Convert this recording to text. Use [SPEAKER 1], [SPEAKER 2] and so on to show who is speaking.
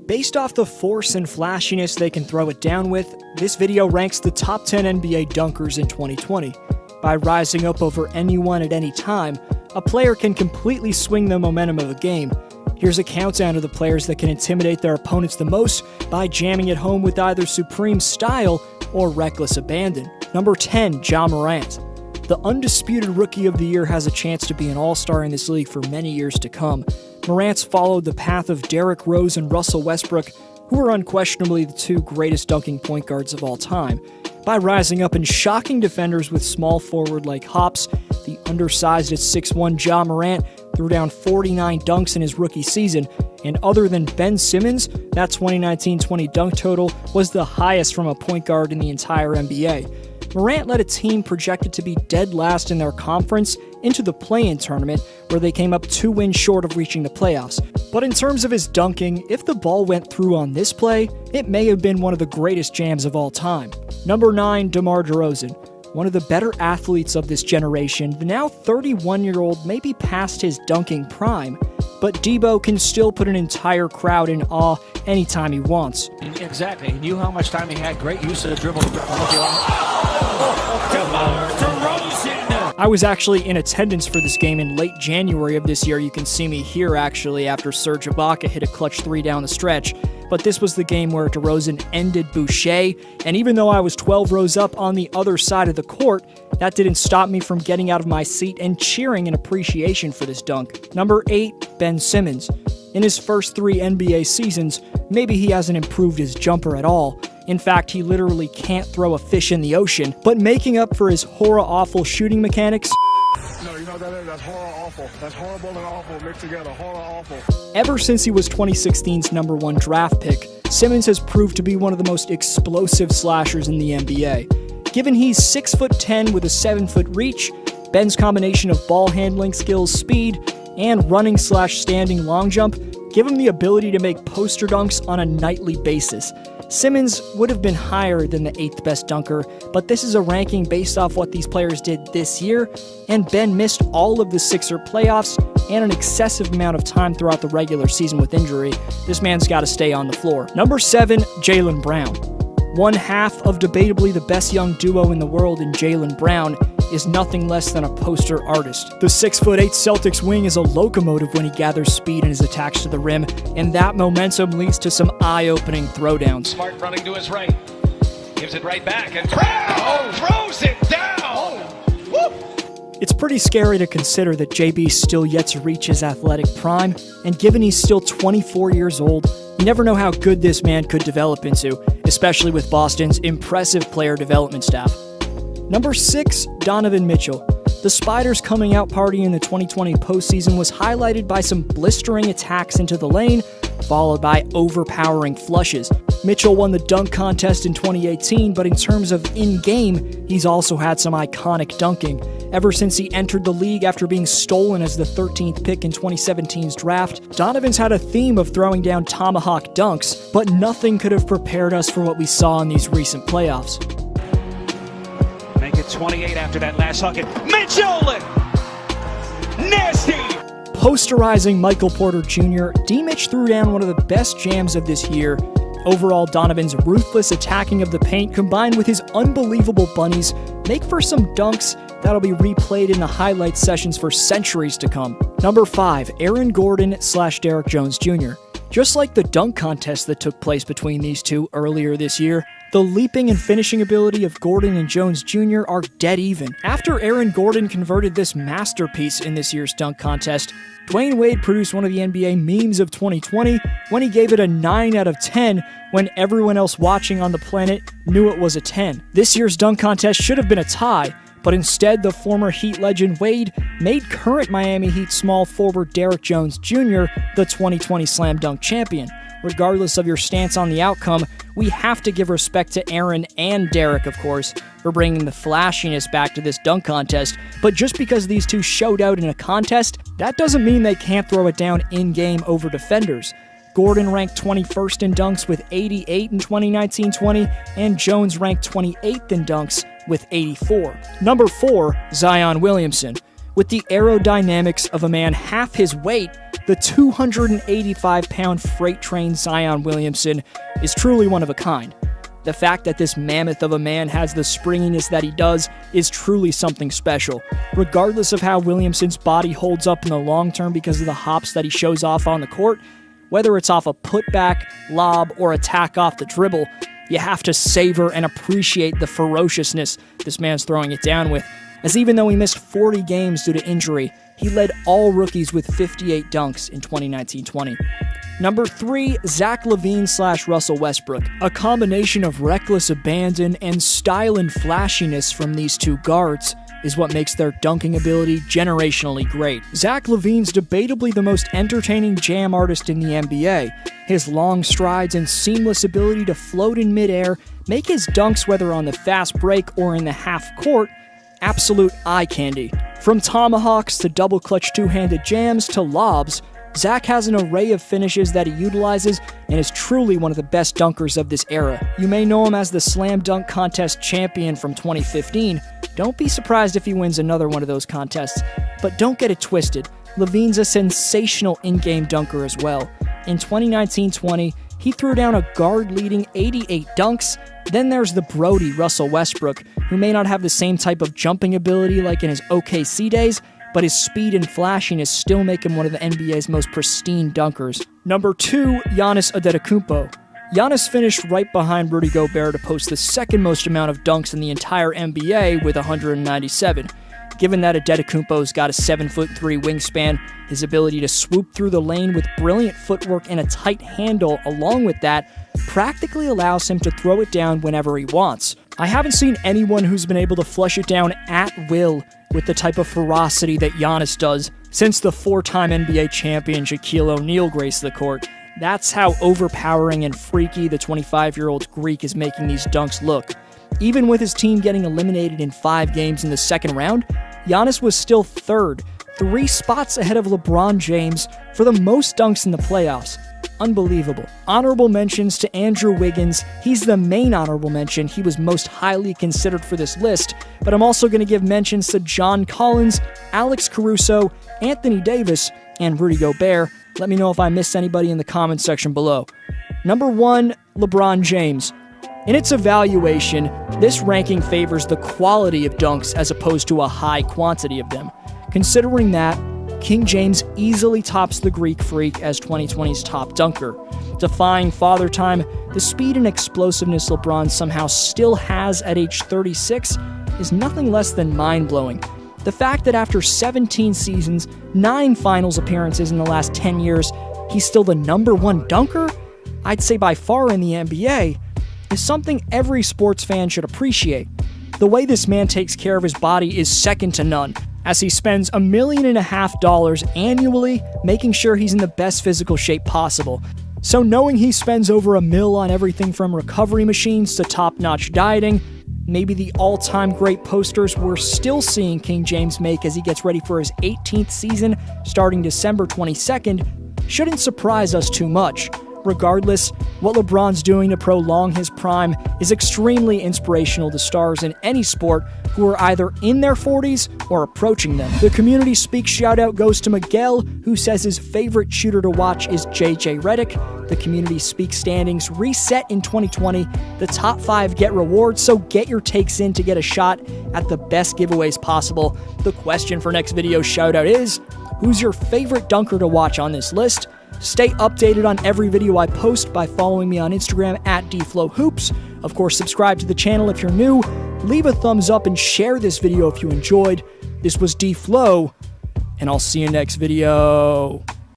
[SPEAKER 1] Based off the force and flashiness they can throw it down with, this video ranks the top 10 NBA dunkers in 2020. By rising up over anyone at any time, a player can completely swing the momentum of a game. Here's a countdown of the players that can intimidate their opponents the most by jamming it home with either supreme style or reckless abandon. Number 10, Ja Morant. The undisputed Rookie of the Year has a chance to be an all-star in this league for many years to come. Morant's followed the path of Derrick Rose and Russell Westbrook, who are unquestionably the two greatest dunking point guards of all time. By rising up and shocking defenders with small forward-like hops, the undersized at 6'1" Ja Morant threw down 49 dunks in his rookie season, and other than Ben Simmons, that 2019-20 dunk total was the highest from a point guard in the entire NBA. Morant led a team projected to be dead last in their conference into the play-in tournament, where they came up 2 wins short of reaching the playoffs. But in terms of his dunking, if the ball went through on this play, it may have been one of the greatest jams of all time. Number 9, DeMar DeRozan. One of the better athletes of this generation, the now 31-year-old may be past his dunking prime, but Debo can still put an entire crowd in awe anytime he wants.
[SPEAKER 2] Exactly. He knew how much time he had. Great use of the dribble.
[SPEAKER 1] I was actually in attendance for this game in late January of this year. You can see me here actually after Serge Ibaka hit a clutch 3 down the stretch. But this was the game where DeRozan ended Boucher, and even though I was 12 rows up on the other side of the court, that didn't stop me from getting out of my seat and cheering in appreciation for this dunk. Number 8, Ben Simmons. In his first 3 NBA seasons, maybe he hasn't improved his jumper at all. In fact, he literally can't throw a fish in the ocean, but making up for his horror-awful shooting mechanics,
[SPEAKER 3] that's horror-awful. That's horrible and awful mixed together. Horror-awful.
[SPEAKER 1] Ever since he was 2016's number 1 draft pick, Simmons has proved to be one of the most explosive slashers in the NBA. Given he's 6'10" with a 7-foot reach, Ben's combination of ball handling skills, speed, and running/standing long jump give him the ability to make poster dunks on a nightly basis. Simmons would have been higher than the 8th best dunker, but this is a ranking based off what these players did this year, and Ben missed all of the Sixer playoffs and an excessive amount of time throughout the regular season with injury. This man's got to stay on the floor. Number 7, Jaylen Brown. One half of debatably the best young duo in the world in Jaylen Brown is nothing less than a poster artist. The 6'8" Celtics wing is a locomotive when he gathers speed and is attached to the rim, and that momentum leads to some eye-opening throwdowns.
[SPEAKER 4] Smart running to his right. Gives it right back, and Brown throws it down! Woo!
[SPEAKER 1] It's pretty scary to consider that JB's still yet to reach his athletic prime, and given he's still 24 years old, you never know how good this man could develop into, especially with Boston's impressive player development staff. Number 6, Donovan Mitchell. The Spiders' coming out party in the 2020 postseason was highlighted by some blistering attacks into the lane, followed by overpowering flushes. Mitchell won the dunk contest in 2018, but in terms of in-game, he's also had some iconic dunking. Ever since he entered the league after being stolen as the 13th pick in 2017's draft, Donovan's had a theme of throwing down tomahawk dunks, but nothing could have prepared us for what we saw in these recent playoffs.
[SPEAKER 2] Make it 28 after that last hug. Mitchell! Nasty!
[SPEAKER 1] Posterizing Michael Porter Jr., D-Mitch threw down one of the best jams of this year. Overall, Donovan's ruthless attacking of the paint combined with his unbelievable bunnies make for some dunks that'll be replayed in the highlight sessions for centuries to come. Number 5, Aaron Gordon/Derrick Jones Jr. Just like the dunk contest that took place between these two earlier this year, the leaping and finishing ability of Gordon and Jones Jr. are dead even. After Aaron Gordon converted this masterpiece in this year's dunk contest, Dwayne Wade produced one of the NBA memes of 2020 when he gave it a 9 out of 10 when everyone else watching on the planet knew it was a 10. This year's dunk contest should have been a tie, but instead the former Heat legend Wade made current Miami Heat small forward Derrick Jones Jr. the 2020 Slam Dunk champion. Regardless of your stance on the outcome, we have to give respect to Aaron and Derrick, of course, for bringing the flashiness back to this dunk contest. But just because these two showed out in a contest, that doesn't mean they can't throw it down in-game over defenders. Gordon ranked 21st in dunks with 88 in 2019-20, and Jones ranked 28th in dunks with 84. Number 4, Zion Williamson. With the aerodynamics of a man half his weight, the 285-pound freight train Zion Williamson is truly one of a kind. The fact that this mammoth of a man has the springiness that he does is truly something special. Regardless of how Williamson's body holds up in the long term because of the hops that he shows off on the court, whether it's off a putback, lob, or attack off the dribble, you have to savor and appreciate the ferociousness this man's throwing it down with, as even though he missed 40 games due to injury, he led all rookies with 58 dunks in 2019-20. Number 3, Zach LaVine/Russell Westbrook. A combination of reckless abandon and style and flashiness from these two guards is what makes their dunking ability generationally great. Zach LaVine's debatably the most entertaining jam artist in the NBA. His long strides and seamless ability to float in midair make his dunks, whether on the fast break or in the half court, absolute eye candy. From tomahawks to double clutch two-handed jams to lobs, Zach has an array of finishes that he utilizes and is truly one of the best dunkers of this era. You may know him as the Slam Dunk Contest champion from 2015. Don't be surprised if he wins another one of those contests, but don't get it twisted. LaVine's a sensational in-game dunker as well. In 2019-20, he threw down a guard-leading 88 dunks. Then there's the Brody Russell Westbrook, who may not have the same type of jumping ability like in his OKC days, but his speed and flashiness still make him one of the NBA's most pristine dunkers. Number 2, Giannis Antetokounmpo. Giannis finished right behind Rudy Gobert to post the second most amount of dunks in the entire NBA with 197. Given that Antetokounmpo's got a 7'3" wingspan, his ability to swoop through the lane with brilliant footwork and a tight handle along with that practically allows him to throw it down whenever he wants. I haven't seen anyone who's been able to flush it down at will with the type of ferocity that Giannis does since the 4-time NBA champion Shaquille O'Neal graced the court. That's how overpowering and freaky the 25-year-old Greek is making these dunks look. Even with his team getting eliminated in 5 games in the second round, Giannis was still third, 3 spots ahead of LeBron James for the most dunks in the playoffs. Unbelievable. Honorable mentions to Andrew Wiggins. He's the main honorable mention. He was most highly considered for this list, but I'm also going to give mentions to John Collins, Alex Caruso, Anthony Davis, and Rudy Gobert. Let me know if I missed anybody in the comments section below. Number 1, LeBron James. In its evaluation, this ranking favors the quality of dunks as opposed to a high quantity of them. Considering that, King James easily tops the Greek Freak as 2020's top dunker. Defying Father Time, the speed and explosiveness LeBron somehow still has at age 36 is nothing less than mind-blowing. The fact that after 17 seasons, 9 finals appearances in the last 10 years, he's still the number 1 dunker, I'd say by far in the NBA, is something every sports fan should appreciate. The way this man takes care of his body is second to none, as he spends $1.5 million annually making sure he's in the best physical shape possible. So knowing he spends over $1 million on everything from recovery machines to top-notch dieting, maybe the all-time great posters we're still seeing King James make as he gets ready for his 18th season starting December 22nd, shouldn't surprise us too much. Regardless, what LeBron's doing to prolong his prime is extremely inspirational to stars in any sport who are either in their 40s or approaching them. The Community Speak shoutout goes to Miguel, who says his favorite shooter to watch is JJ Redick. The Community Speak standings reset in 2020. The top 5 get rewards, so get your takes in to get a shot at the best giveaways possible. The question for next video shoutout is, who's your favorite dunker to watch on this list? Stay updated on every video I post by following me on Instagram at DFlowHoops. Of course, subscribe to the channel if you're new, leave a thumbs up, and share this video if you enjoyed. This was DFlow, and I'll see you next video.